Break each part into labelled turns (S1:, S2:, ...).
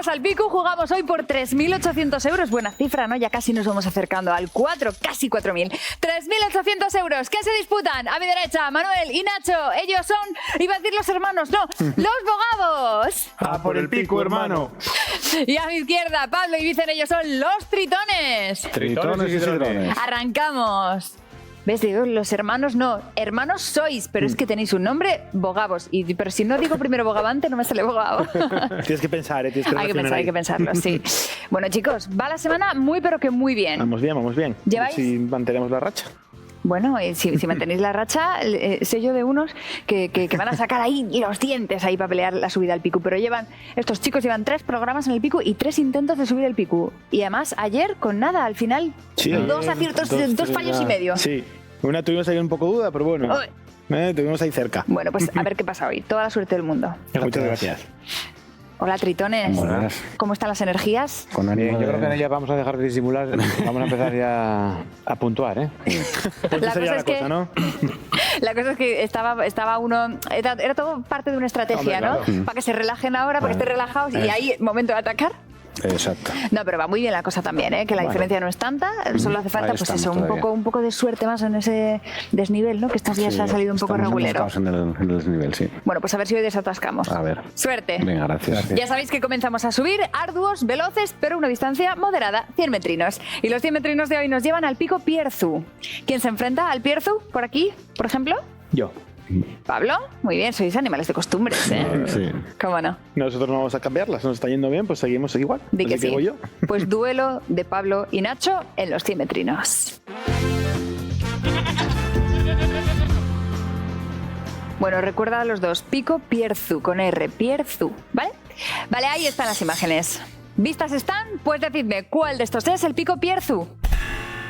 S1: Bienvenidos al Piku. Jugamos hoy por 3.800 euros. Buena cifra, ¿no? Ya casi nos vamos acercando al 4, casi 4.000. 3.800 euros. ¿Qué se disputan? A mi derecha, Manuel y Nacho. Ellos son, iba a decir los hermanos, no, los bogavos.
S2: ¡A por el Piku, hermano!
S1: Y a mi izquierda, Pablo y Vicen. Ellos son los tritones.
S2: Tritones y tritones.
S1: Arrancamos. ¿Ves? Digo, los hermanos no. Hermanos sois, pero es que tenéis un nombre, bogavos. Pero si no digo primero bogavante, no me sale bogavo.
S2: Tienes que pensar, tienes que
S1: hay que pensarlo, sí. Bueno, chicos, va la semana muy, pero que muy bien.
S2: Vamos bien, vamos bien.
S1: ¿Lleváis?
S2: Si mantenemos la racha.
S1: Bueno, si mantenéis la racha, sé yo de unos que van a sacar ahí los dientes ahí para pelear la subida al Piku. Pero estos chicos llevan 3 programas en el Piku y 3 intentos de subir el Piku. Y además, ayer, con nada, al final,
S2: sí,
S1: 2 aciertos, 2 fallos y medio.
S2: Sí, una tuvimos ahí un poco duda, pero bueno, tuvimos ahí cerca.
S1: Bueno, pues a ver qué pasa hoy. Toda la suerte del mundo.
S2: Muchas gracias.
S1: Hola, tritones.
S3: Buenas.
S1: ¿Cómo están las energías?
S3: Con ánimo yo creo que ya vamos a dejar de disimular, vamos a empezar ya a puntuar, ¿eh?
S1: La cosa es que estaba uno... Era todo parte de una estrategia, ¿no? Claro. Para que se relajen ahora, para que estén relajados y ahí, momento de atacar.
S3: Exacto.
S1: No, pero va muy bien la cosa también, ¿eh? Que la diferencia no es tanta, solo hace falta pues eso, un poco de suerte más en ese desnivel, ¿no? Que estos días ha salido un poco regulero.
S3: En el desnivel, sí.
S1: Bueno, pues a ver si hoy desatascamos.
S3: A ver.
S1: Suerte.
S3: Venga, gracias.
S1: Ya sabéis que comenzamos a subir, arduos, veloces, pero una distancia moderada, 100 metrinos. Y los 100 metrinos de hoy nos llevan al Pico Pierzu. ¿Quién se enfrenta al Pierzu por aquí, por ejemplo?
S2: Yo.
S1: ¿Pablo? Muy bien, sois animales de costumbres, ¿eh?
S2: Sí.
S1: ¿Cómo no?
S2: Nosotros no vamos a cambiarlas, nos está yendo bien, pues seguimos igual.
S1: Di que sí.
S2: Digo yo.
S1: Pues duelo de Pablo y Nacho en los 100 metrinos. Bueno, recuerda a los dos, Pico Pierzu, con R, Pierzu, ¿vale? Vale, ahí están las imágenes. ¿Vistas están? Pues decidme, ¿cuál de estos es el Pico Pierzu?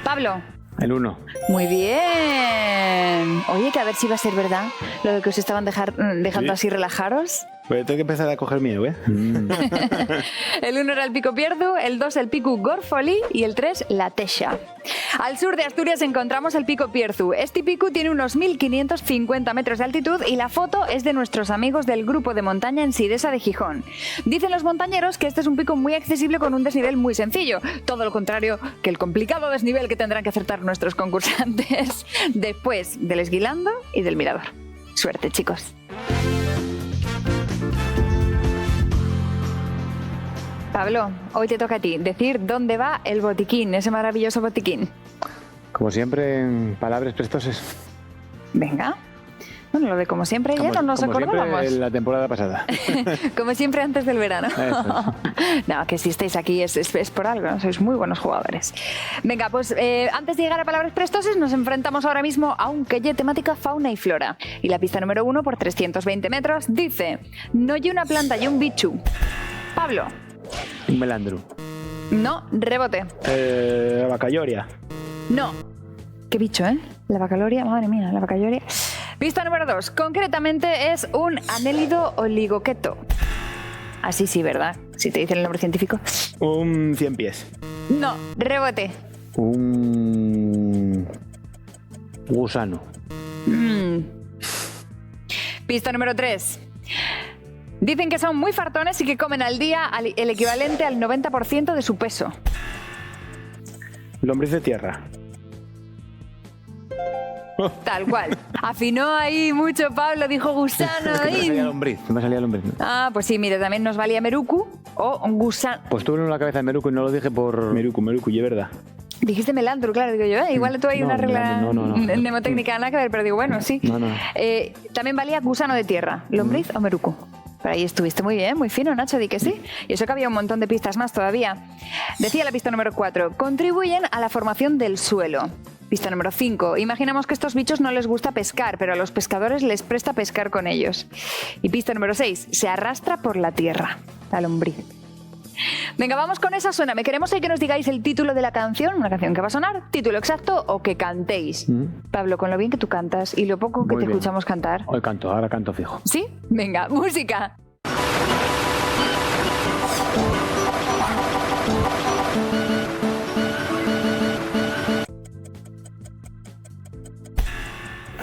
S1: Pablo.
S3: El 1.
S1: Muy bien. Oye, que a ver si va a ser verdad lo de que os estaban dejando así relajaros.
S2: Pues tengo que empezar a coger miedo, ¿eh?
S1: El 1 era el Pico Pierzu, el 2 el Pico Gorfoli y el 3 la Tesha. Al sur de Asturias encontramos el Pico Pierzu. Este pico tiene unos 1.550 metros de altitud y la foto es de nuestros amigos del grupo de montaña en Sidesa de Gijón. Dicen los montañeros que este es un pico muy accesible con un desnivel muy sencillo. Todo lo contrario que el complicado desnivel que tendrán que acertar nuestros concursantes después del esguilando y del mirador. Suerte, chicos. Pablo, hoy te toca a ti decir dónde va el botiquín, ese maravilloso botiquín.
S3: Como siempre, en palabras prestosas.
S1: Venga. Bueno, lo de como siempre ya no nos acordábamos.
S3: Como siempre la temporada pasada.
S1: Como siempre antes del verano. No, que si estáis aquí es por algo, ¿no? Sois muy buenos jugadores. Venga, pues antes de llegar a palabras prestosas nos enfrentamos ahora mismo a un quelle temática fauna y flora. Y la pista número 1 por 320 metros dice: no hay una planta y un bichu. Pablo.
S3: Un melandro.
S1: No, rebote.
S2: La bacayoria.
S1: No. Qué bicho, ¿eh? La bacaloria, madre mía, la bacaloria. Pista número 2. Concretamente es un anélido oligoqueto. Así sí, ¿verdad? Si te dicen el nombre científico.
S2: Un 100 pies.
S1: No, rebote.
S3: Un gusano.
S1: Pista número 3. Dicen que son muy fartones y que comen al día el equivalente al 90% de su peso.
S2: Lombriz de tierra.
S1: Tal cual. Afinó ahí mucho Pablo, dijo gusano.
S3: Me salía lombriz.
S1: Ah, pues sí, mire, también nos valía merucu o un gusano.
S3: Pues tuve en la cabeza de merucu y no lo dije por...
S2: Merucu, y es verdad.
S1: Dijiste melandro, claro, digo yo, igual tú hay una regla mnemotécnica nada que ver, pero digo, bueno, sí. También valía gusano de tierra, lombriz o merucu. Pero ahí estuviste muy bien, muy fino, Nacho, di que sí. Y eso que había un montón de pistas más todavía. Decía la pista número 4, contribuyen a la formación del suelo. Pista número 5, imaginamos que a estos bichos no les gusta pescar, pero a los pescadores les presta pescar con ellos. Y pista número 6, se arrastra por la tierra, la lombriz. Venga, vamos con esa suena. Me queremos que nos digáis el título de la canción, una canción que va a sonar, título exacto o que cantéis. Pablo, con lo bien que tú cantas y lo poco que te escuchamos cantar.
S3: Hoy canto, ahora canto fijo.
S1: ¿Sí? Venga, música.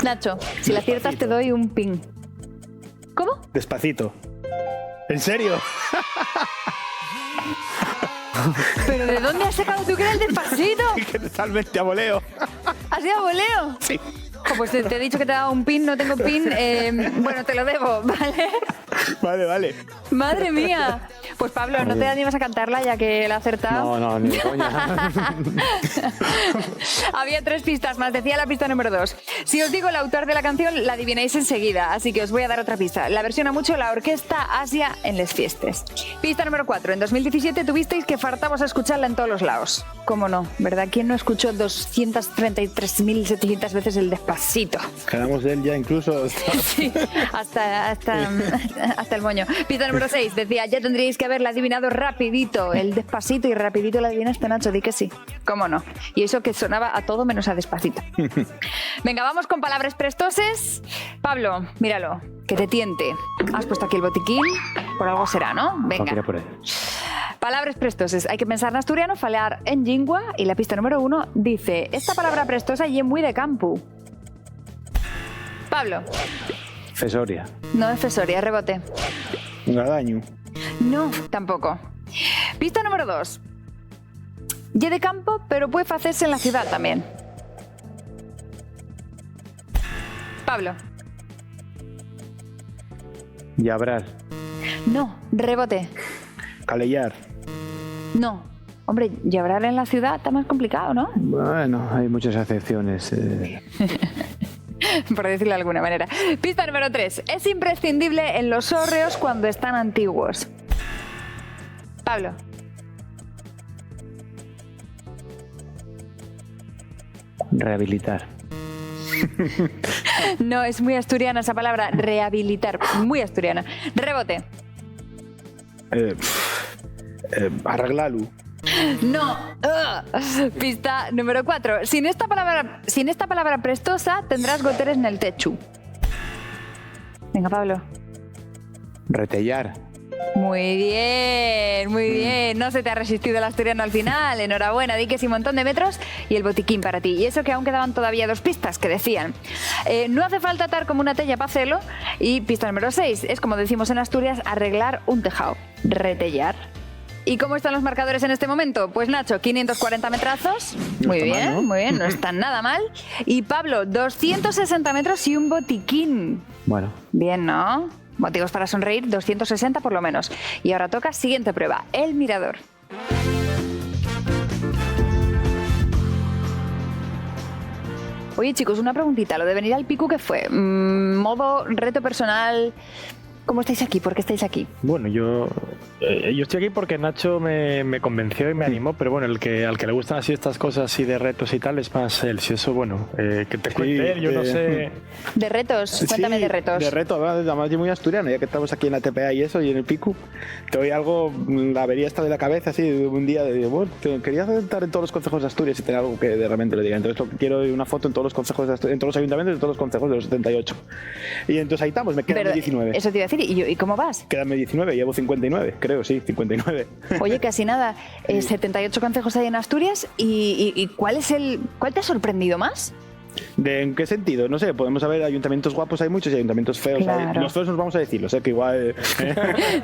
S1: Nacho, si la aciertas te doy un ping. ¿Cómo?
S2: Despacito. ¿En serio?
S1: ¿Pero de dónde has sacado tú que era el Despacito?
S2: Que totalmente a voleo.
S1: ¿Has ido a voleo?
S2: Sí.
S1: Pues te he dicho que te he dado un pin, no tengo pin. Bueno, te lo debo, ¿vale?
S2: Vale.
S1: Madre mía. Pues Pablo, no te animas a cantarla ya que la ha acertado.
S3: No, ni de coña.
S1: Había 3 pistas más, decía la pista número 2. Si os digo el autor de la canción, la adivináis enseguida, así que os voy a dar otra pista. La versiona mucho la orquesta Asia en les fiestes. Pista número 4. En 2017 tuvisteis que fartamos a escucharla en todos los lados. ¿Cómo no? ¿Verdad? ¿Quién no escuchó 233.700 veces el Despacito?
S2: Quedamos de él ya incluso.
S1: Sí, hasta el moño. Pista número 6. Decía, ya tendríais que haberla adivinado rapidito. El Despacito y rapidito la adivinaste, Nacho. Di que sí. ¿Cómo no? Y eso que sonaba a todo menos a Despacito. Venga, vamos con palabras prestoses. Pablo, míralo, que te tiente. Has puesto aquí el botiquín. Por algo será, ¿no? Venga.
S3: No, por ahí.
S1: Palabras prestoses. Hay que pensar en asturiano, falar en lingua. Y la pista número 1 dice, esta palabra prestosa y es muy de campo. Pablo.
S3: Fesoria.
S1: No es fesoria, rebote.
S2: Gadaño.
S1: No, tampoco. Pista número 2. Ye de campo, pero puede hacerse en la ciudad también. Pablo.
S3: Llabrar.
S1: No, rebote.
S2: Calellar.
S1: No. Hombre, llevar en la ciudad está más complicado, ¿no?
S3: Bueno, hay muchas excepciones.
S1: Por decirlo de alguna manera. Pista número 3. Es imprescindible en los hórreos cuando están antiguos. Pablo.
S3: Rehabilitar.
S1: No, es muy asturiana esa palabra, rehabilitar. Muy asturiana. Rebote.
S2: Arreglarlo.
S1: No. Pista número 4. Sin esta palabra prestosa tendrás goteres en el techo. Venga, Pablo.
S3: Retellar.
S1: Muy bien, muy bien. No se te ha resistido el asturiano al final. Enhorabuena, di que sí, un montón de metros y el botiquín para ti. Y eso que aún quedaban todavía 2 pistas que decían. No hace falta atar como una tella para hacerlo. Y pista número 6. Es como decimos en Asturias, arreglar un tejado. Retellar. ¿Y cómo están los marcadores en este momento? Pues Nacho, 540 metrazos. Muy bien, mal, ¿no? Muy bien, no están nada mal. Y Pablo, 260 metros y un botiquín.
S3: Bueno.
S1: Bien, ¿no? Motivos para sonreír, 260 por lo menos. Y ahora toca siguiente prueba, el mirador. Oye, chicos, una preguntita. Lo de venir al Picu, ¿qué fue? ¿Modo reto personal? ¿Cómo estáis aquí? ¿Por qué estáis aquí?
S4: Bueno, yo estoy aquí porque Nacho me convenció y me animó, pero bueno, al que le gustan así estas cosas así de retos y tal es más él. Si eso, bueno, que te cuente él, yo no sé.
S1: ¿De retos? Cuéntame de retos.
S2: De retos, además yo muy asturiano, ya que estamos aquí en la TPA y eso, y en el Picu, te doy algo, la avería esta de la cabeza, así, de un día, de bueno, quería estar en todos los consejos de Asturias y tener algo que de repente le diga. Entonces lo que quiero es una foto en todos los consejos de Asturias, en todos los ayuntamientos de todos los consejos de los 78. Y entonces ahí estamos, me quedan 19.
S1: Eso te iba a decir. ¿Y cómo vas?
S2: Quedanme 19, llevo 59, creo, sí, 59.
S1: Oye, casi nada. 78 consejos hay en Asturias y ¿cuál te ha sorprendido más?
S2: ¿En qué sentido? No sé, podemos saber ayuntamientos guapos, hay muchos, y ayuntamientos feos.
S1: Claro.
S2: Los feos nos vamos a decirlo, sé que igual...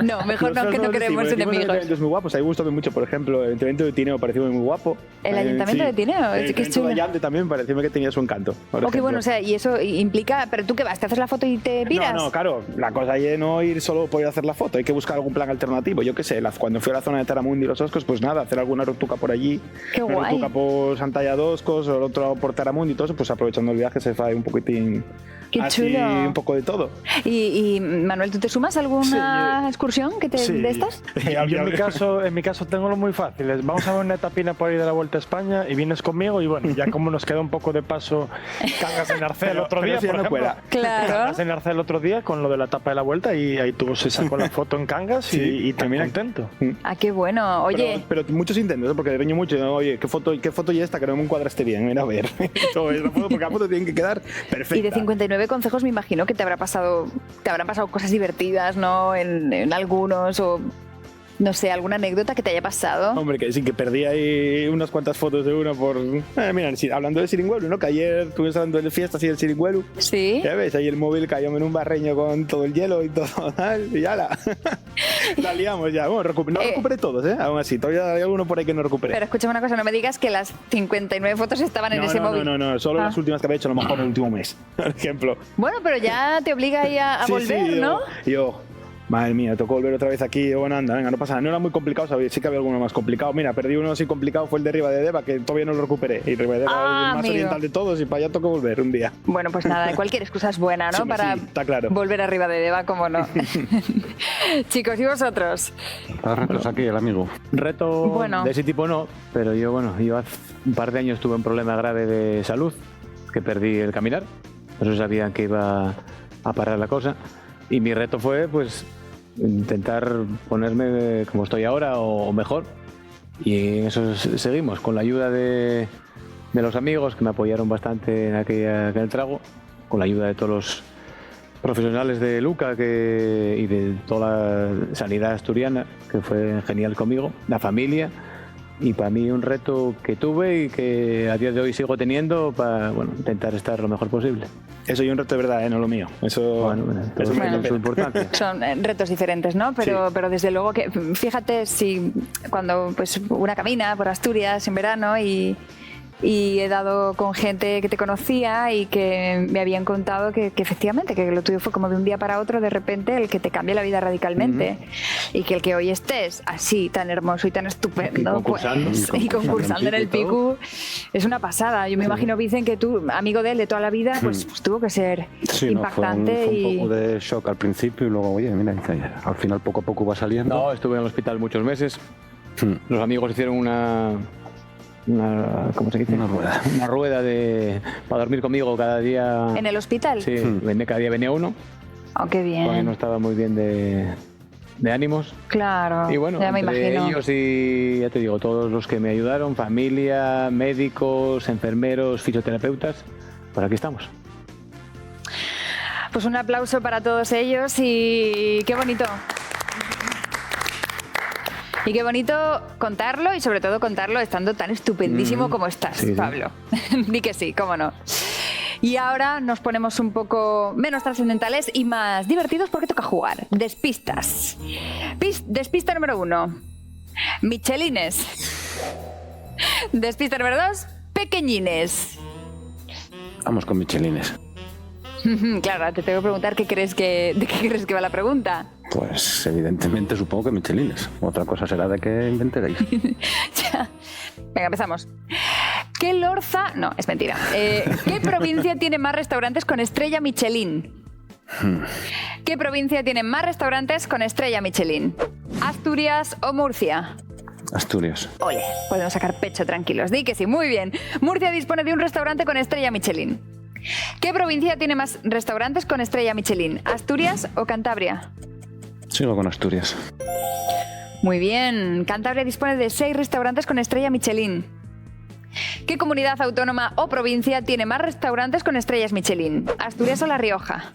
S1: No, mejor no, que no queremos enemigos.
S2: Ayuntamientos muy guapos, ahí gustó mucho, por ejemplo, el ayuntamiento de Tineo pareció muy guapo.
S1: ¿El ayuntamiento de Tineo?
S2: El ayuntamiento de Allande también pareció que tenía su encanto.
S1: Ok, bueno, o sea, y eso implica... ¿Pero tú qué vas? ¿Te haces la foto y te piras?
S2: No, claro, la cosa es no ir solo por ir a hacer la foto, hay que buscar algún plan alternativo. Yo qué sé, cuando fui a la zona de Taramundi y Los Oscos, pues nada, hacer alguna rotuca por allí.
S1: Qué guay.
S2: Una rotuca por Santalla Doscos, o otro por Taramundi y todo eso, pues aprovechando el viaje se fue un poquitín...
S1: Qué
S2: así,
S1: chulo.
S2: Un poco de todo.
S1: Y Manuel, ¿tú te sumas a alguna excursión de estas?
S4: Yo en mi caso tengo lo muy fácil. Vamos a ver una etapina por ahí de la Vuelta a España y vienes conmigo y bueno, ya como nos queda un poco de paso, Cangas en Arcea el otro día, por ejemplo.
S1: Claro.
S4: Cangas en Arcea el otro día con lo de la etapa de la Vuelta y ahí se sacó la foto en Cangas y también contento.
S1: Ah, qué bueno. Oye.
S2: Pero muchos intentos, porque le veño mucho. ¿No? Oye, ¿qué foto y esta? Que no me encuadraste bien. Mira, a ver. Porque la foto tiene que quedar perfecta.
S1: Y de 59 consejos me imagino que te habrán pasado cosas divertidas, ¿no? En algunos o... No sé, ¿alguna anécdota que te haya pasado?
S2: Hombre, que sí, que perdí ahí unas cuantas fotos de una por... mira, sí, hablando del Siringüelu, ¿no? Que ayer estuve hablando de fiestas y del Siringüelu.
S1: Sí.
S2: Ya ves, ahí el móvil cayó en un barreño con todo el hielo y todo, y ya la liamos ya. Bueno, no recuperé todos, aún así, todavía hay alguno por ahí que no recuperé.
S1: Pero escúchame una cosa, no me digas que las 59 fotos estaban en ese móvil.
S2: No, solo las últimas que había hecho, a lo mejor el último mes, por ejemplo.
S1: Bueno, pero ya te obliga ahí a volver,
S2: sí,
S1: ¿no?
S2: Yo, madre mía, tocó volver otra vez aquí. Bueno, anda, venga, no pasa nada. No era muy complicado, ¿sabes? Sí que había alguno más complicado. Mira, perdí uno así complicado, fue el de Ribadedeva, que todavía no lo recuperé. Y Ribadedeva es el más oriental de todos y para allá tocó volver un día.
S1: Bueno, pues nada, cualquier excusa es buena, ¿no?
S2: Sí,
S1: para
S2: está claro.
S1: volver a Ribadedeva, como no. Chicos, ¿y vosotros?
S3: Retos aquí, el amigo.
S4: Reto de ese tipo no, pero yo hace un par de años tuve un problema grave de salud, que perdí el caminar. Por eso sabían que iba a parar la cosa. Y mi reto fue, pues, intentar ponerme como estoy ahora o mejor. Y en eso seguimos, con la ayuda de los amigos que me apoyaron bastante en aquel trago, con la ayuda de todos los profesionales de Luca y de toda la sanidad asturiana, que fue genial conmigo, la familia. Y para mí un reto que tuve y que a día de hoy sigo teniendo para intentar estar lo mejor posible.
S2: Eso y un reto de verdad, no lo mío. Eso
S1: es
S2: importante.
S1: Son retos diferentes, ¿no? Pero desde luego que, fíjate, si cuando pues una camina por Asturias en verano y he dado con gente que te conocía y que me habían contado que efectivamente, que lo tuyo fue como de un día para otro, de repente, el que te cambia la vida radicalmente. Y que el que hoy estés así, tan hermoso y tan estupendo, y concursando en el Picu, es una pasada. Yo me imagino, Vicen, que tú, amigo de él de toda la vida, pues tuvo que ser impactante.
S3: Fue un poco de shock al principio y luego, oye, mira, al final poco a poco va saliendo.
S4: No, estuve en el hospital muchos meses. Los amigos hicieron ¿cómo se dice? Una rueda para dormir conmigo cada día.
S1: ¿En el hospital?
S4: Sí, cada día venía uno.
S1: Oh, qué bien.
S4: Porque no estaba muy bien de ánimos.
S1: Claro,
S4: y bueno,
S1: ya me
S4: entre
S1: imagino.
S4: ellos y, ya te digo, todos los que me ayudaron, familia, médicos, enfermeros, fisioterapeutas, pues aquí estamos.
S1: Pues un aplauso para todos ellos y qué bonito. Y qué bonito contarlo y sobre todo contarlo estando tan estupendísimo como estás, Pablo. Di que sí, cómo no. Y ahora nos ponemos un poco menos trascendentales y más divertidos porque toca jugar. Despistas. Despista número 1. Michelines. Despista número 2. Pequeñines.
S3: Vamos con Michelines.
S1: Claro, te tengo que preguntar de qué crees que va la pregunta.
S3: Pues evidentemente supongo que Michelines. Otra cosa será de que inventaréis.
S1: Ya. Venga, empezamos. ¿Qué lorza? No, es mentira. ¿Qué provincia tiene más restaurantes con estrella Michelin? ¿Qué provincia tiene más restaurantes con estrella Michelin? ¿Asturias o Murcia?
S3: Asturias.
S1: Ole, podemos sacar pecho tranquilos. Di que sí, muy bien. Murcia dispone de un restaurante con estrella Michelin. ¿Qué provincia tiene más restaurantes con estrella Michelin? ¿Asturias o Cantabria?
S3: Sigo con Asturias.
S1: Muy bien. Cantabria dispone de 6 restaurantes con estrella Michelin. ¿Qué comunidad autónoma o provincia tiene más restaurantes con estrellas Michelin? ¿Asturias o La Rioja?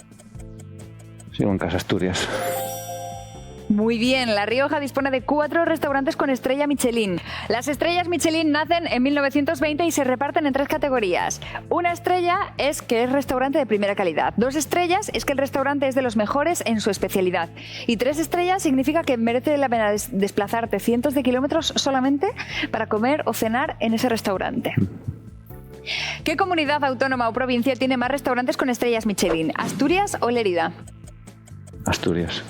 S3: Sigo en casa Asturias.
S1: Muy bien, La Rioja dispone de 4 restaurantes con estrella Michelin. Las estrellas Michelin nacen en 1920 y se reparten en 3 categorías. Una estrella es que es restaurante de primera calidad. 2 estrellas es que el restaurante es de los mejores en su especialidad. Y 3 estrellas significa que merece la pena desplazarte cientos de kilómetros solamente para comer o cenar en ese restaurante. ¿Qué comunidad autónoma o provincia tiene más restaurantes con estrellas Michelin? ¿Asturias o Lérida?
S3: Asturias.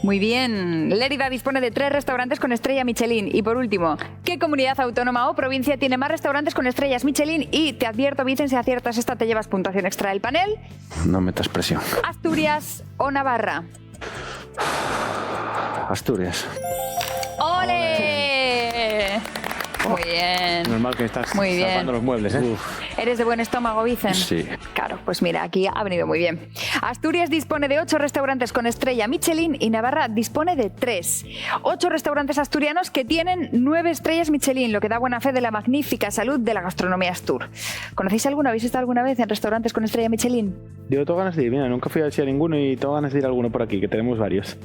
S1: Muy bien. Lérida dispone de 3 restaurantes con estrella Michelin. Y por último, ¿qué comunidad autónoma o provincia tiene más restaurantes con estrellas Michelin? Y te advierto, Vicen, si aciertas esta te llevas puntuación extra del panel.
S3: No metas presión.
S1: ¿Asturias o Navarra?
S3: Asturias.
S1: ¡Ole! Muy bien.
S4: Normal que estás
S1: muy bien.
S4: salvando los muebles, ¿eh?
S1: ¿Eres de buen estómago, Vicen?
S3: Sí.
S1: Claro, pues mira, aquí ha venido muy bien. Asturias dispone de 8 restaurantes con estrella Michelin y Navarra dispone de 3. 8 restaurantes asturianos que tienen 9 estrellas Michelin, lo que da buena fe de la magnífica salud de la gastronomía astur. ¿Conocéis alguno? ¿Habéis estado alguna vez en restaurantes con estrella Michelin?
S2: Yo tengo ganas de ir, mira, nunca fui a ver si a ninguno y tengo ganas de ir a alguno por aquí, que tenemos varios.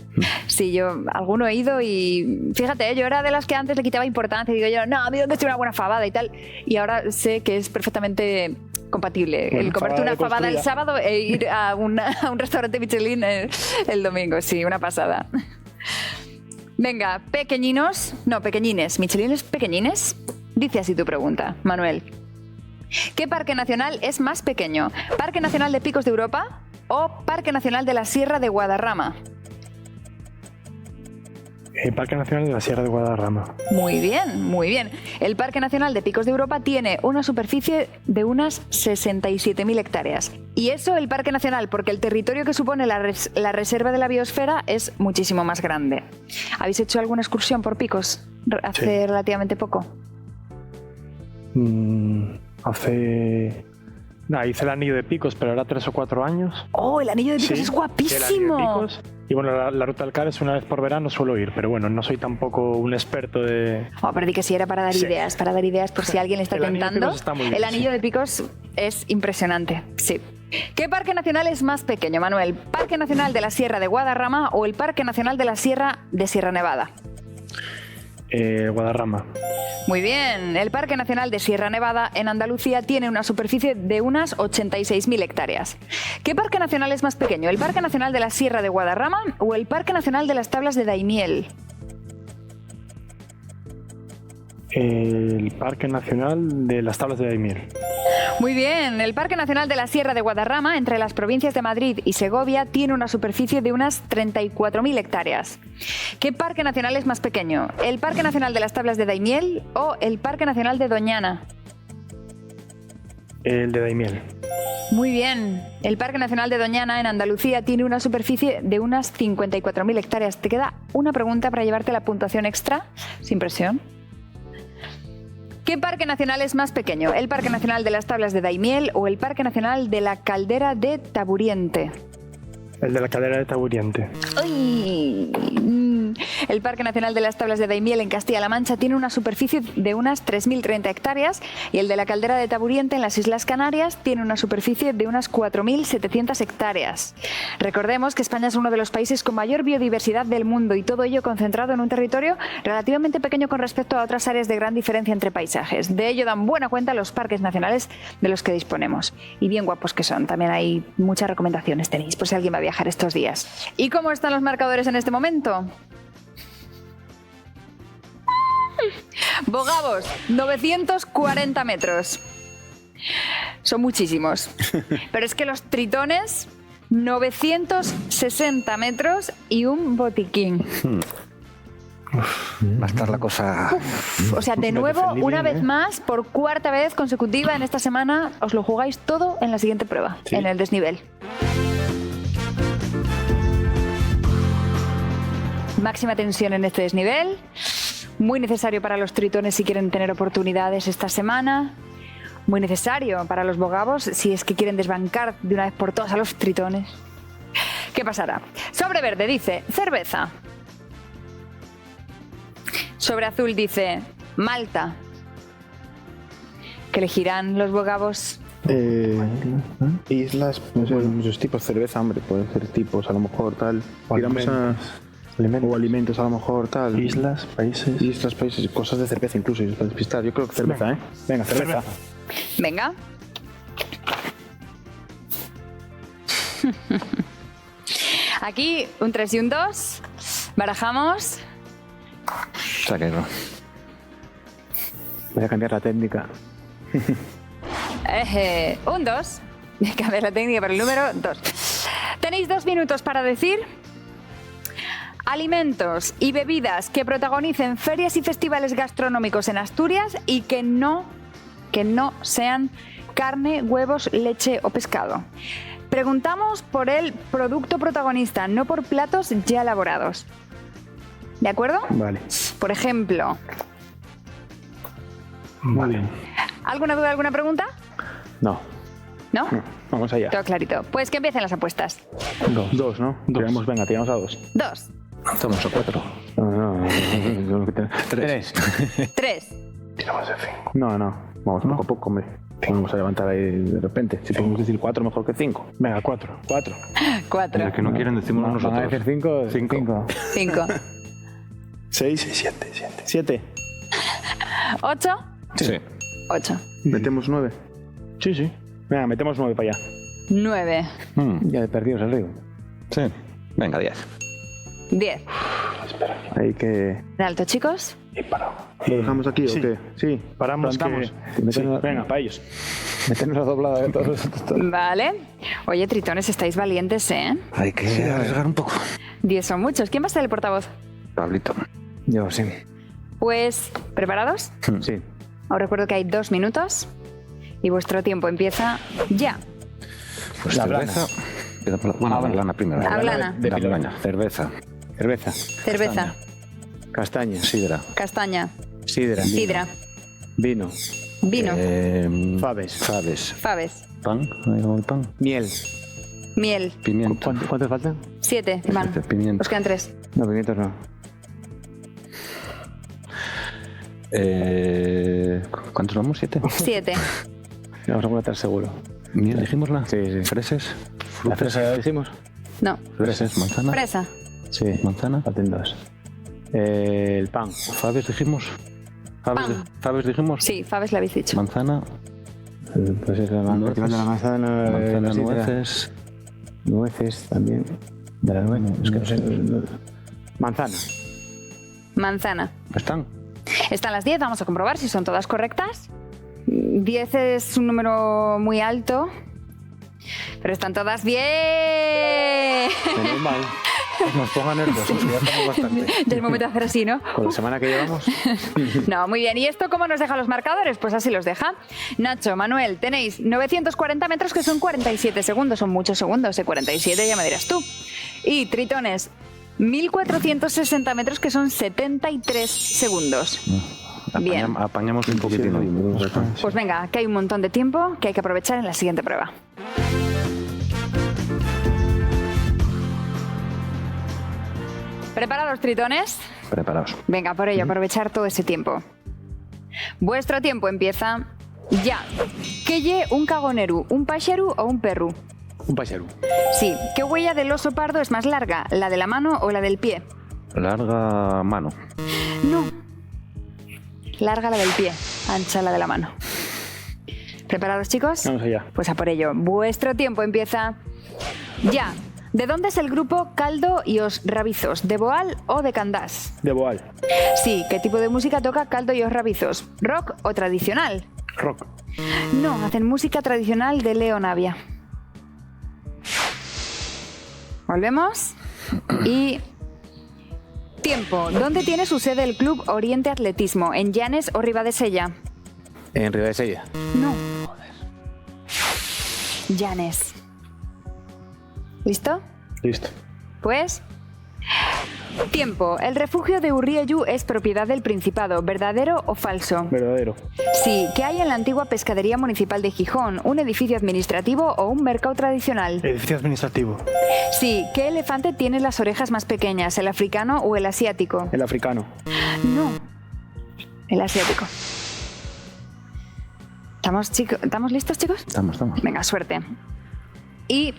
S1: Sí, yo alguno he ido y fíjate, yo era de las que antes le quitaba importancia y digo yo, no, a mí donde estoy una buena fabada y tal. Y ahora sé que es perfectamente compatible el comerte una fabada el sábado e ir a un restaurante Michelin el domingo. Sí, una pasada. Venga, pequeñines. Michelin es pequeñines. Dice así tu pregunta, Manuel. ¿Qué parque nacional es más pequeño? ¿Parque Nacional de Picos de Europa o Parque Nacional de la Sierra de Guadarrama?
S5: Parque Nacional de la Sierra de Guadarrama.
S1: Muy bien. El Parque Nacional de Picos de Europa tiene una superficie de unas 67.000 hectáreas. Y eso el Parque Nacional, porque el territorio que supone la reserva de la biosfera es muchísimo más grande. ¿Habéis hecho alguna excursión por Picos hace relativamente poco?
S5: Hice el anillo de Picos, pero era 3 o 4 años.
S1: ¡Oh, el anillo de Picos es guapísimo!
S5: El anillo de Picos. Y bueno, la ruta del Cádiz una vez por verano suelo ir, pero bueno, no soy tampoco un experto de...
S1: Pero di que sí era para dar ideas por si alguien le está tentando. El anillo de Picos es impresionante, sí. ¿Qué parque nacional es más pequeño, Manuel? ¿Parque Nacional de la Sierra de Guadarrama o el Parque Nacional de la Sierra de Sierra Nevada?
S5: Guadarrama.
S1: Muy bien. El Parque Nacional de Sierra Nevada en Andalucía tiene una superficie de unas 86.000 hectáreas. ¿Qué parque nacional es más pequeño? ¿El Parque Nacional de la Sierra de Guadarrama o el Parque Nacional de las Tablas de Daimiel?
S5: El Parque Nacional de las Tablas de Daimiel.
S1: Muy bien. El Parque Nacional de la Sierra de Guadarrama, entre las provincias de Madrid y Segovia, tiene una superficie de unas 34.000 hectáreas. ¿Qué parque nacional es más pequeño? ¿El Parque Nacional de las Tablas de Daimiel o el Parque Nacional de Doñana?
S5: El de Daimiel.
S1: Muy bien. El Parque Nacional de Doñana en Andalucía tiene una superficie de unas 54.000 hectáreas. Te queda una pregunta para llevarte la puntuación extra, sin presión. ¿Qué parque nacional es más pequeño? ¿El Parque Nacional de las Tablas de Daimiel o el Parque Nacional de la Caldera de Taburiente?
S5: El de la Caldera de Taburiente.
S1: ¡Uy! El Parque Nacional de las Tablas de Daimiel en Castilla-La Mancha tiene una superficie de unas 3.030 hectáreas y el de la Caldera de Taburiente en las Islas Canarias tiene una superficie de unas 4.700 hectáreas. Recordemos que España es uno de los países con mayor biodiversidad del mundo y todo ello concentrado en un territorio relativamente pequeño con respecto a otras áreas de gran diferencia entre paisajes. De ello dan buena cuenta los parques nacionales de los que disponemos. Y bien guapos que son. También hay muchas recomendaciones tenéis por si alguien va a viajar estos días. ¿Y cómo están los marcadores en este momento? Bogavos, 940 metros. Son muchísimos. Pero es que los tritones, 960 metros y un botiquín.
S3: Va a estar la cosa...
S1: O sea, de nuevo, una vez más, por cuarta vez consecutiva en esta semana, os lo jugáis todo en la siguiente prueba, en el desnivel. Máxima tensión en este desnivel. Muy necesario para los tritones si quieren tener oportunidades esta semana. Muy necesario para los bogavos si es que quieren desbancar de una vez por todas a los tritones. ¿Qué pasará? Sobre verde dice cerveza. Sobre azul dice Malta. ¿Qué elegirán los bogavos?
S2: Islas, no sé, muchos tipos. Cerveza, hombre, pueden ser tipos, a lo mejor tal. Tiramos a... O alimentos, a lo mejor, tal.
S5: Islas, países,
S2: cosas de cerveza incluso, para despistar. Yo creo que cerveza, ¿eh? Venga, cerveza.
S1: Venga. Aquí, un 3 y un 2. Barajamos.
S3: Sáquenlo.
S4: Voy a cambiar la técnica.
S1: Un 2. Voy a cambiar la técnica para el número 2. Tenéis 2 minutos para decir... alimentos y bebidas que protagonicen ferias y festivales gastronómicos en Asturias y que no sean carne, huevos, leche o pescado. Preguntamos por el producto protagonista, no por platos ya elaborados. ¿De acuerdo?
S2: Vale.
S1: Por ejemplo.
S5: Muy bien.
S1: ¿Alguna duda, alguna pregunta?
S4: No.
S1: ¿No?
S2: No, vamos allá.
S1: Todo clarito. Pues que empiecen las apuestas.
S2: Dos, ¿no? Tiramos a 2.
S1: 2.
S3: Estamos a 4.
S4: No.
S3: 3.
S1: 3.
S5: Tiramos de 5.
S2: No. Vamos poco a poco, hombre. Vamos a levantar ahí de repente. Si podemos decir 4 mejor que 5.
S5: Venga, 4.
S2: 4.
S1: 4.
S6: Los que no quieren decimos nosotros.
S3: Van a decir 5.
S2: 5.
S1: 5.
S2: 6. 7.
S1: 8.
S6: Sí.
S1: 8.
S2: Metemos 9.
S5: Sí.
S2: Venga, metemos 9 para allá.
S1: 9.
S3: Ya de perdidos el río.
S6: Sí. Venga, 10.
S1: 10.
S2: Hay que...
S1: ¿De alto, chicos?
S2: ¿Lo dejamos aquí
S5: Sí.
S2: o qué? Sí.
S5: Paramos
S2: Plantamos.
S5: que...
S2: Sí. Venga, para ellos.
S3: Meternos la doblada de todos.
S1: Vale. Oye, tritones, estáis valientes, ¿eh?
S6: Hay que arriesgar un poco.
S1: 10 son muchos. ¿Quién va a ser el portavoz?
S6: Pablito.
S3: Yo, sí.
S1: Pues, ¿preparados?
S3: Sí.
S1: Os recuerdo que hay 2 minutos y vuestro tiempo empieza ya.
S6: Pues
S3: La
S6: cerveza. Bueno, la blana primero.
S1: Ablana.
S6: La blana. Cerveza.
S3: Cerveza.
S1: Cerveza.
S3: Castaña.
S6: Sidra.
S1: Castaña.
S3: Sidra.
S1: Sidra.
S3: Vino.
S1: Vino.
S3: Faves.
S6: Faves.
S1: Faves.
S6: Pan. Ahí va el pan.
S3: Miel.
S1: Miel.
S6: Pimiento.
S3: ¿Cuántos faltan?
S1: 7. Van.
S6: Pimiento.
S1: Os quedan 3.
S3: No, pimientos no.
S6: ¿Cuántos vamos? 7.
S1: 7.
S3: Vamos a estar seguro.
S6: Miel, dijimosla.
S3: Sí.
S6: Freses.
S3: ¿La fresa ya dijimos?
S1: No.
S6: Freses. Manzana.
S1: Fresa.
S3: Sí.
S6: Manzana.
S3: Faltan 2. El pan.
S6: Faves dijimos.
S1: Pan.
S6: Faves dijimos.
S1: Sí, Faves lo habéis dicho.
S6: Manzana.
S3: Pues es la manzana.
S6: Manzana,
S3: sidra.
S6: nueces.
S3: Nueces también. De la nuez. Es que no sé. Manzana.
S1: Manzana.
S6: ¿Están?
S1: Están las 10. Vamos a comprobar si son todas correctas. 10 es un número muy alto. Pero están todas bien.
S3: Menos mal.
S6: Nos pongan nerviosos, ya estamos bastante.
S1: Ya es momento de hacer así, ¿no?
S3: Con la semana que llevamos.
S1: No, muy bien. ¿Y esto cómo nos deja los marcadores? Pues así los deja. Nacho, Manuel, tenéis 940 metros, que son 47 segundos. Son muchos segundos, 47 ya me dirás tú. Y Tritones, 1460 metros, que son 73 segundos. Bien.
S6: Apañamos un poquitín hoy.
S1: Pues venga, que hay un montón de tiempo que hay que aprovechar en la siguiente prueba. ¿Preparados, Tritones?
S6: Preparados.
S1: Venga, por ello, aprovechar todo ese tiempo. Vuestro tiempo empieza ya. ¿Qué lle un cagoneru, un paxeru o un perru?
S3: Un paxeru.
S1: Sí. ¿Qué huella del oso pardo es más larga, la de la mano o la del pie?
S6: Larga mano.
S1: No. Larga la del pie, ancha la de la mano. ¿Preparados, chicos?
S2: Vamos allá.
S1: Pues a por ello. Vuestro tiempo empieza ya. ¿De dónde es el grupo Caldo y Os Rabizos? ¿De Boal o de Candás?
S2: De Boal.
S1: Sí. ¿Qué tipo de música toca Caldo y Os Rabizos? ¿Rock o tradicional?
S2: Rock.
S1: No, hacen música tradicional de Leonavia. Volvemos. Y... tiempo. ¿Dónde tiene su sede el Club Oriente Atletismo? ¿En Llanes o Ribadesella?
S3: En Ribadesella.
S1: No. Llanes. ¿Listo?
S2: Listo.
S1: Pues... tiempo. El refugio de Urriellu es propiedad del Principado. ¿Verdadero o falso?
S2: Verdadero.
S1: Sí. ¿Qué hay en la antigua pescadería municipal de Gijón? ¿Un edificio administrativo o un mercado tradicional?
S5: Edificio administrativo.
S1: Sí. ¿Qué elefante tiene las orejas más pequeñas? ¿El africano o el asiático?
S2: El africano.
S1: No. El asiático. ¿Estamos listos, chicos?
S6: Estamos.
S1: Venga, suerte. Y...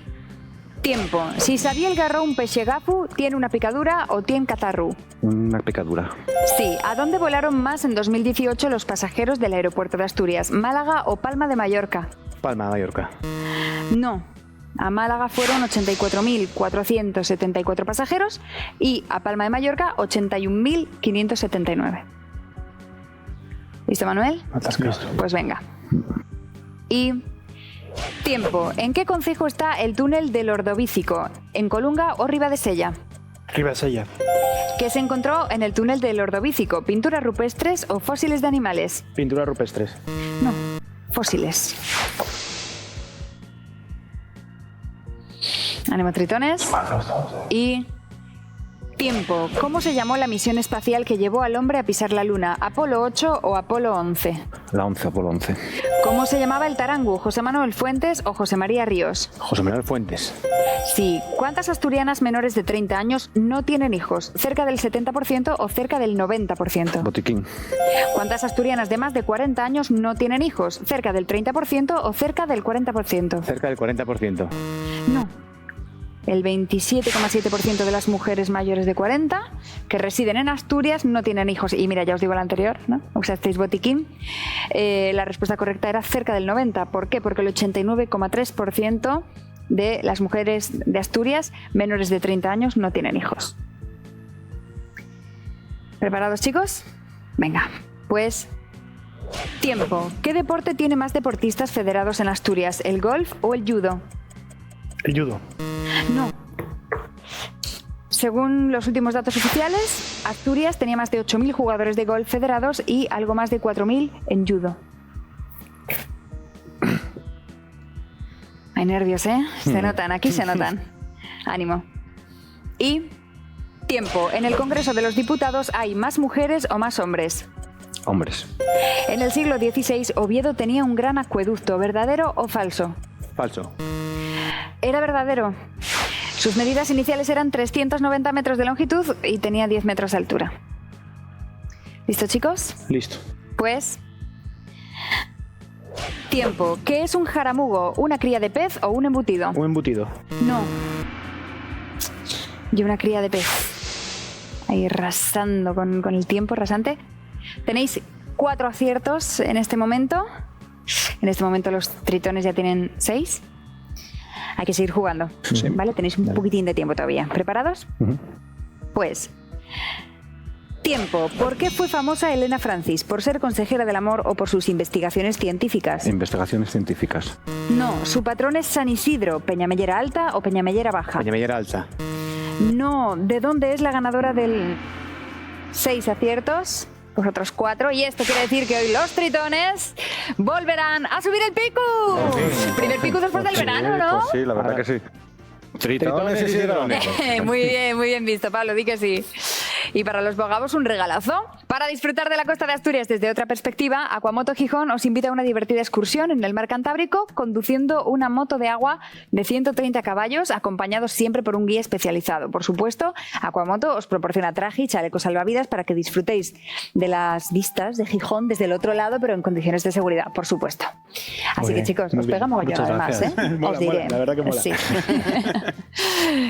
S1: tiempo. Si Xavier agarró un peixe gafu, ¿tiene una picadura o tiene catarru?
S6: Una picadura.
S1: Sí. ¿A dónde volaron más en 2018 los pasajeros del aeropuerto de Asturias? ¿Málaga o Palma de Mallorca?
S3: Palma de Mallorca.
S1: No. A Málaga fueron 84.474 pasajeros y a Palma de Mallorca 81.579. ¿Listo, Manuel?
S2: Atascado.
S1: Pues venga. Y... tiempo. ¿En qué concejo está el túnel del Ordovícico? ¿En Colunga o Ribadesella?
S5: Ribadesella.
S1: ¿Qué se encontró en el túnel del Ordovícico? ¿Pinturas rupestres o fósiles de animales?
S2: Pinturas rupestres.
S1: No, fósiles. Ánimo, Tritones. Y... Tiempo. ¿Cómo se llamó la misión espacial que llevó al hombre a pisar la Luna? ¿Apolo 8 o Apolo 11?
S6: La 11, Apolo 11.
S1: ¿Cómo se llamaba el tarangu? ¿José Manuel Fuentes o José María Ríos?
S4: José Manuel Fuentes.
S1: Sí. ¿Cuántas asturianas menores de 30 años no tienen hijos? ¿Cerca del 70% o cerca del 90%?
S6: Botiquín.
S1: ¿Cuántas asturianas de más de 40 años no tienen hijos? ¿Cerca del 30% o cerca del 40%?
S4: Cerca del 40%.
S1: No. El 27,7% de las mujeres mayores de 40 que residen en Asturias no tienen hijos. Y mira, ya os digo la anterior, ¿no? Usasteis botiquín. La respuesta correcta era cerca del 90%. ¿Por qué? Porque el 89,3% de las mujeres de Asturias menores de 30 años no tienen hijos. ¿Preparados, chicos? Venga, pues tiempo. ¿Qué deporte tiene más deportistas federados en Asturias? ¿El golf o el judo?
S5: El judo.
S1: No. Según los últimos datos oficiales, Asturias tenía más de 8.000 jugadores de golf federados y algo más de 4.000 en judo. Hay nervios, ¿eh? Se notan, aquí se notan. Ánimo. Y tiempo. En el Congreso de los Diputados hay más mujeres o más hombres.
S6: Hombres.
S1: En el siglo XVI, Oviedo tenía un gran acueducto. ¿Verdadero o falso?
S4: Falso.
S1: Era verdadero. Sus medidas iniciales eran 390 metros de longitud y tenía 10 metros de altura. ¿Listo, chicos?
S2: Listo.
S1: Pues... tiempo. ¿Qué es un jaramugo? ¿Una cría de pez o un embutido?
S2: Un embutido.
S1: No. Y una cría de pez. Ahí rasando con el tiempo, rasante. Tenéis 4 aciertos en este momento. En este momento los tritones ya tienen 6. Hay que seguir jugando, sí. ¿Vale? Tenéis un poquitín de tiempo todavía. ¿Preparados? Pues, tiempo. ¿Por qué fue famosa Elena Francis? ¿Por ser consejera del amor o por sus investigaciones científicas?
S6: Investigaciones científicas.
S1: No, su patrón es San Isidro. ¿Peñamellera Alta o Peñamellera Baja?
S4: Peñamellera Alta.
S1: No, ¿de dónde es la ganadora del 6 aciertos? Vosotros 4, y esto quiere decir que hoy los tritones volverán a subir el pico. Primer pico después del verano, ¿no?
S6: Pues sí, la verdad que sí.
S2: Tritones y sidrones.
S1: Muy bien visto, Pablo, di que sí. Y para los bogavos un regalazo. Para disfrutar de la costa de Asturias desde otra perspectiva, Aquamoto Gijón os invita a una divertida excursión en el mar Cantábrico conduciendo una moto de agua de 130 caballos acompañados siempre por un guía especializado. Por supuesto, Aquamoto os proporciona traje y chalecos salvavidas para que disfrutéis de las vistas de Gijón desde el otro lado, pero en condiciones de seguridad, por supuesto. Así que chicos, os pegamos yo además, ¿eh?
S2: Mola,
S1: os diré.
S2: mola, la verdad que mola.
S1: Sí.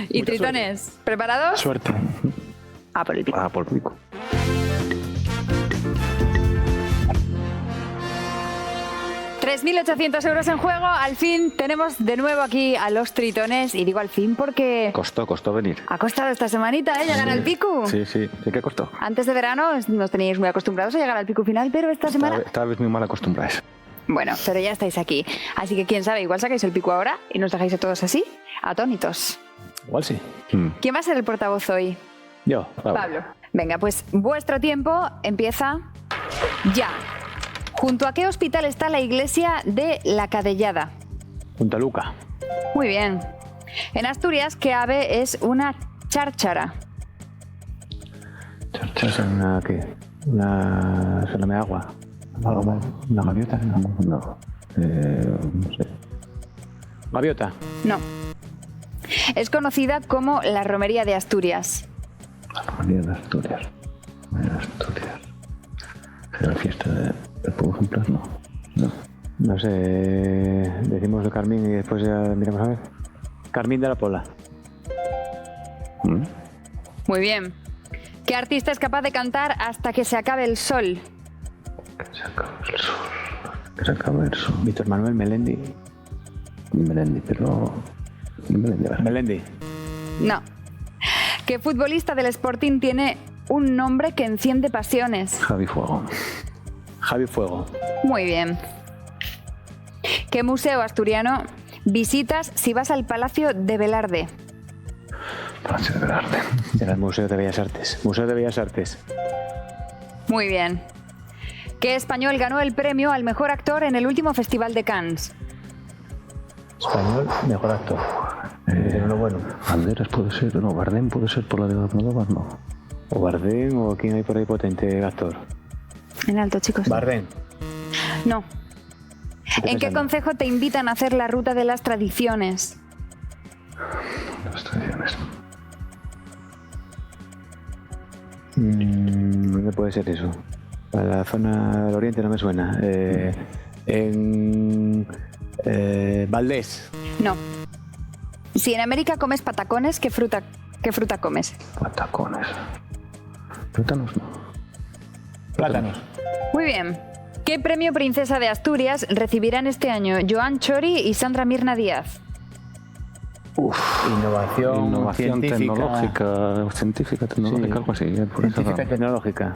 S1: Y
S2: Mucha
S1: tritones, suerte. ¿Preparados?
S5: Suerte.
S1: A por el pico.
S6: Ah, por el pico.
S1: €3.800 en juego. Al fin tenemos de nuevo aquí a los tritones. Y digo al fin porque...
S6: Costó venir.
S1: ha costado esta semanita, ¿eh? Llegar al pico.
S6: Sí que costó.
S1: Antes de verano nos teníais muy acostumbrados a llegar al pico final, pero esta semana...
S6: Esta vez muy mal acostumbrados.
S1: Bueno, pero ya estáis aquí. Así que quién sabe, igual sacáis el pico ahora y nos dejáis a todos así, atónitos.
S4: Igual sí.
S1: ¿Quién va a ser el portavoz hoy?
S4: Yo.
S1: Pablo. Venga, pues vuestro tiempo empieza ya. ¿Junto a qué hospital está la iglesia de La Cadellada?
S4: Punta Luca.
S1: Muy bien. En Asturias, ¿qué ave es una chárchara?
S4: ¿Es una qué? Una salame de agua. ¿Algo más? ¿Una gaviota?
S6: No. No sé.
S4: ¿Gaviota?
S1: No. Es conocida como la romería de Asturias.
S6: La romería de Asturias. ¿Será la fiesta del pueblo ejemplar? No.
S4: No sé. Decimos de Carmín y después ya miramos a ver. Carmín de la Pola.
S1: Muy bien. ¿Qué artista es capaz de cantar Hasta que se acabe el sol?
S6: Que se acabe el sol.
S4: Víctor Manuel Melendi. Melendi.
S1: No. ¿Qué futbolista del Sporting tiene un nombre que enciende pasiones?
S6: Javi Fuego.
S1: Muy bien. ¿Qué museo asturiano visitas si vas al Palacio de Velarde?
S6: Palacio de Velarde.
S4: Será el Museo de Bellas Artes.
S1: Muy bien. ¿Qué español ganó el premio al mejor actor en el último Festival de Cannes?
S4: Español, mejor actor. Lo bueno.
S6: Banderas puede ser, no, Bardem puede ser por la de Almodóvar, no.
S4: O Bardem, o quién hay por ahí potente actor.
S1: En alto, chicos.
S4: Bardem.
S1: No. ¿En qué concejo te invitan a hacer la ruta de las tradiciones?
S6: Las tradiciones.
S4: ¿Dónde puede ser eso? Para la zona del oriente no me suena. En Valdés.
S1: No. Si en América comes patacones, ¿qué fruta comes?
S6: Patacones. Plátanos, no.
S4: Plátanos.
S1: Muy bien. ¿Qué premio Princesa de Asturias recibirán este año Joan Chori y Sandra Mirna Díaz?
S4: Innovación
S6: científica, tecnológica, algo así.
S4: Científica y tecnológica.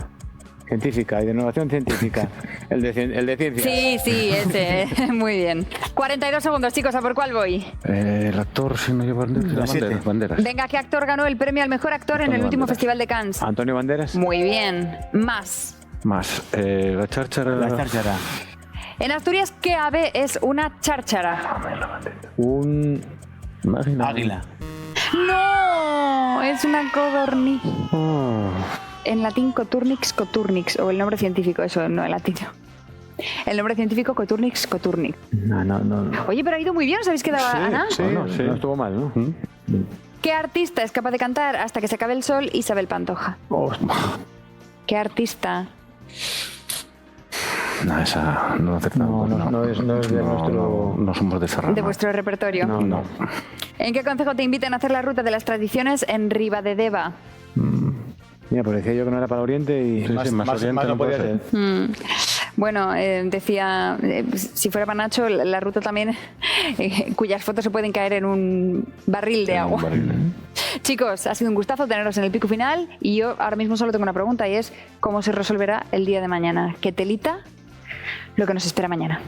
S4: Científica y de innovación científica. El de ciencia.
S1: Sí, ese. Muy bien. 42 segundos, chicos. ¿A por cuál voy?
S6: El actor, si no lleva banderas.
S1: Venga, ¿qué actor ganó el premio al mejor actor en el último Festival de Cannes?
S4: Antonio Banderas.
S1: Muy bien. Más.
S6: La cháchara.
S4: La cháchara.
S1: En Asturias, ¿qué ave es una cháchara?
S4: Un águila.
S1: ¡No! Es una codorniz. En latín, Coturnix, o el nombre científico, eso no en latín. El nombre científico, Coturnix.
S4: No.
S1: Oye, pero ha ido muy bien, ¿os habéis quedado, Ana?
S4: Sí, no estuvo mal, ¿no?
S1: ¿Qué artista es capaz de cantar Hasta que se acabe el sol? Isabel Pantoja. ¿Qué artista?
S6: No, esa no acertamos.
S4: No es de nuestro...
S6: No somos de esa rama.
S1: De vuestro repertorio.
S4: No.
S1: ¿En qué concejo te invitan a hacer la ruta de las tradiciones en Ribadedeva?
S4: Mira, pues decía yo que no era para Oriente y
S6: Sí, más Oriente
S4: no
S6: no
S4: podía
S6: puede
S4: ser.
S1: Bueno, decía, si fuera para Nacho, la ruta también, cuyas fotos se pueden caer en un barril de agua. Chicos, ha sido un gustazo teneros en el pico final y yo ahora mismo solo tengo una pregunta y es ¿cómo se resolverá el día de mañana? ¿Qué telita? Lo que nos espera mañana.